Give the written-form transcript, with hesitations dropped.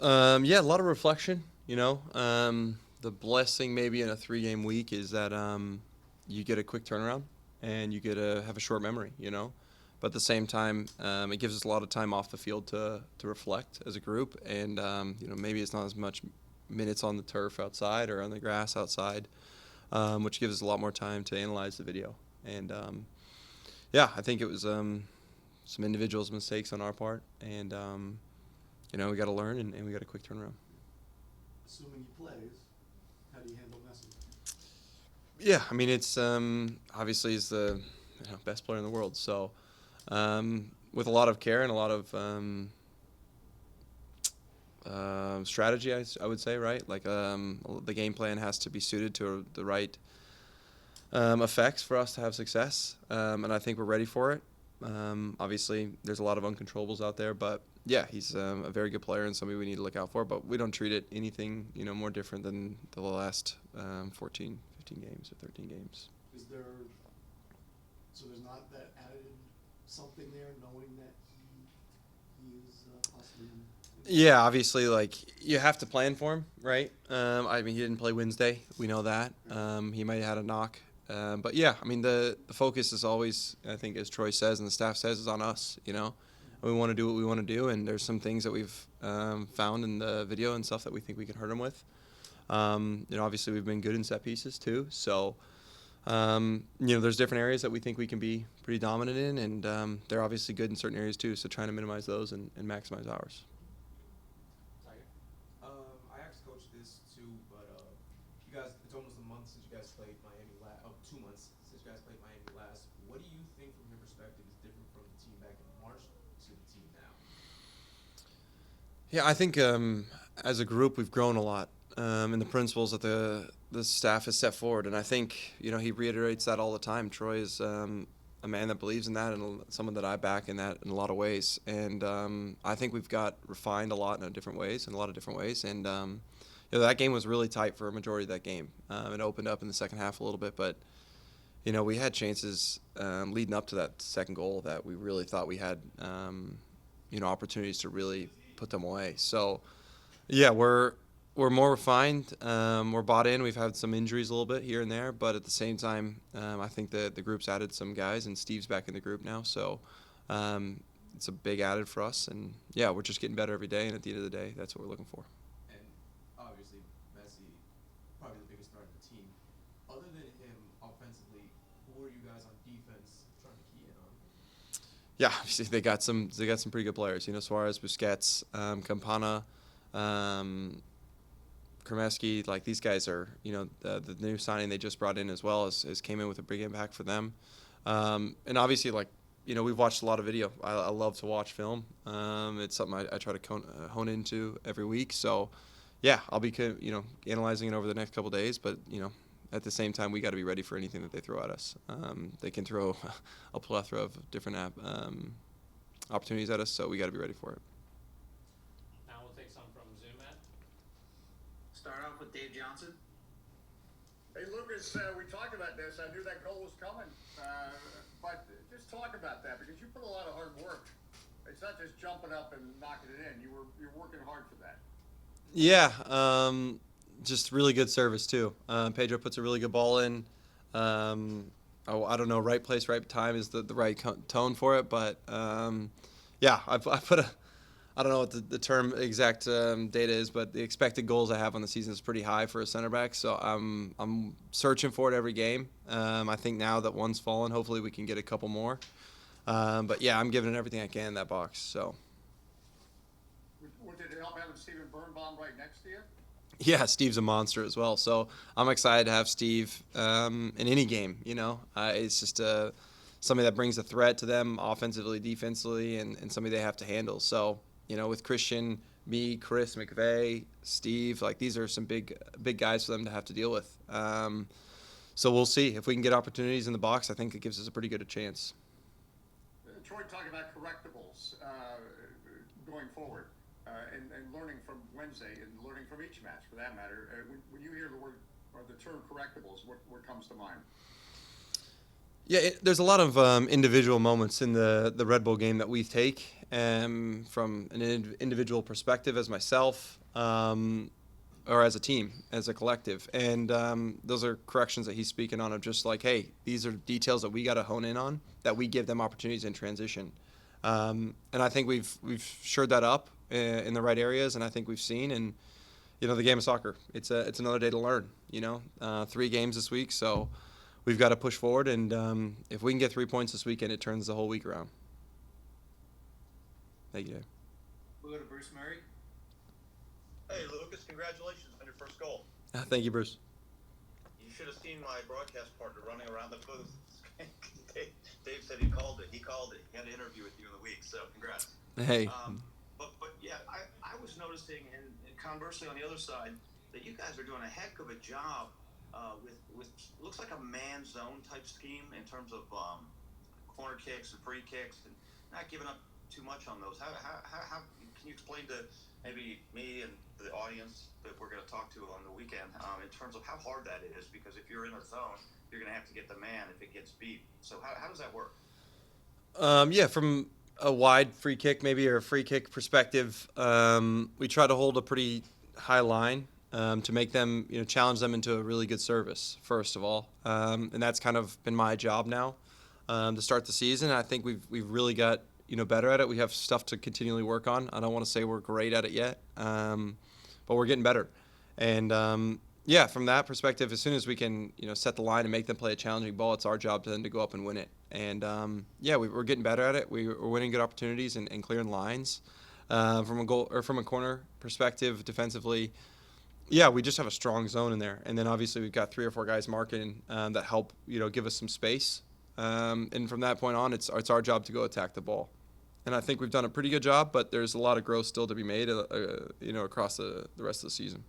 Yeah, a lot of reflection. The blessing maybe in a 3-game week is that you get a quick turnaround and you get to have a short memory. But at the same time, it gives us a lot of time off the field to reflect as a group, and maybe it's not as much minutes on the turf outside or on the grass outside, which gives us a lot more time to analyze the video. And yeah, I think it was some individuals' mistakes on our part, and we got to learn, and we got a quick turnaround. Assuming he plays, how do you handle Messi? Yeah, I mean it's obviously he's the best player in the world, so with a lot of care and a lot of strategy, I would say, right? Like the game plan has to be suited to the right effects for us to have success, and I think we're ready for it. Obviously, there's a lot of uncontrollables out there, but yeah, he's a very good player and somebody we need to look out for. But we don't treat it anything more different than the last 14, 15 games or 13 games. Is there, so there's not that added something there, knowing that he is possibly Yeah, obviously, like you have to plan for him, right? I mean, he didn't play Wednesday. We know that. He might have had a knock. But yeah, I mean, the focus is always, I think, as Troy says and the staff says, is on us. We want to do what we want to do, and there's some things that we've found in the video and stuff that we think we can hurt him with. Obviously, we've been good in set pieces too. So, there's different areas that we think we can be pretty dominant in, and they're obviously good in certain areas too. So, trying to minimize those and maximize ours. I asked Coach this too, but you guys, it's almost a month since you guys played Miami last. Oh, 2 months since you guys played Miami last. What do you think, from your perspective, is different from the team back in March to the team now? Yeah, I think as a group we've grown a lot in the principles that the staff has set forward, and I think he reiterates that all the time. Troy is a man that believes in that, and someone that I back in that in a lot of ways. And I think we've got refined a lot in a lot of different ways. And that game was really tight for a majority of that game. It opened up in the second half a little bit, but we had chances leading up to that second goal that we really thought we had opportunities to really put them away. So yeah, we're more refined. We're bought in. We've had some injuries a little bit here and there, but at the same time, I think that the group's added some guys, and Steve's back in the group now, so it's a big added for us. And yeah, we're just getting better every day, and at the end of the day, that's what we're looking for. And obviously, Messi, probably the biggest star of the team. Other than him, offensively, who are you guys on defense trying to key in on? Yeah, obviously they got some pretty good players. Suarez, Busquets, Campana. Kremeski, like these guys are, the new signing they just brought in as well as came in with a big impact for them. And obviously, like, we've watched a lot of video. I love to watch film. It's something I try to hone into every week. So, yeah, I'll be, analyzing it over the next couple of days. But, at the same time, we got to be ready for anything that they throw at us. They can throw a plethora of different opportunities at us, so we got to be ready for it. Now we'll take some from Zoom, Matt. Start off with Dave Johnson. Hey, Lucas, we talked about this. I knew that goal was coming. But just talk about that, because you put a lot of hard work. It's not just jumping up and knocking it in. You're working hard for that. Yeah, just really good service too. Pedro puts a really good ball in. I don't know, right place, right time is the right tone for it, but yeah, I put I don't know what the term exact data is, but the expected goals I have on the season is pretty high for a center back, so I'm searching for it every game. I think now that one's fallen, hopefully we can get a couple more. But yeah, I'm giving it everything I can in that box. So. Did it help having Steven Birnbaum right next to you? Yeah, Steve's a monster as well. So I'm excited to have Steve in any game. It's just somebody that brings a threat to them offensively, defensively, and somebody they have to handle. So with Christian, me, Chris, McVeigh, Steve, like these are some big guys for them to have to deal with. So we'll see if we can get opportunities in the box. I think it gives us a pretty good chance. Troy talking about correctables going forward. And learning from Wednesday and learning from each match, for that matter. When you hear the word or the term correctables, what comes to mind? Yeah, there's a lot of individual moments in the Red Bull game that we take, from an individual perspective as myself, or as a team, as a collective. And those are corrections that he's speaking on of just like, hey, these are details that we got to hone in on, that we give them opportunities in transition. And I think we've shored that up in the right areas, and I think we've seen. And the game of soccer, it's another day to learn. 3 games this week, so we've got to push forward. And if we can get 3 points this weekend, it turns the whole week around. Thank you, Dave. We'll go to Bruce Murray. Hey, Lucas, congratulations on your first goal. Thank you, Bruce. You should have seen my broadcast partner running around the booth. Dave said he called it. He had an interview with you in the week, so congrats. Hey. But yeah, I was noticing, and conversely on the other side, that you guys are doing a heck of a job with looks like a man zone type scheme in terms of corner kicks and free kicks, and not giving up too much on those. How can you explain to maybe me and the audience that we're going to talk to on the weekend in terms of how hard that is? Because if you're in a zone, you're going to have to get the man if it gets beat. So how does that work? Yeah, from a wide free kick maybe, or a free kick perspective, we try to hold a pretty high line to make them, challenge them into a really good service, first of all. And that's kind of been my job now to start the season. I think we've really got better at it. We have stuff to continually work on. I don't want to say we're great at it yet, but we're getting better. And yeah, from that perspective, as soon as we can set the line and make them play a challenging ball, it's our job then to go up and win it. And yeah, we're getting better at it. We're winning good opportunities and clearing lines. From a goal or from a corner perspective, defensively, yeah, we just have a strong zone in there. And then obviously we've got 3 or 4 guys marking that help give us some space. And from that point on, it's our job to go attack the ball. And I think we've done a pretty good job, but there's a lot of growth still to be made, across the rest of the season.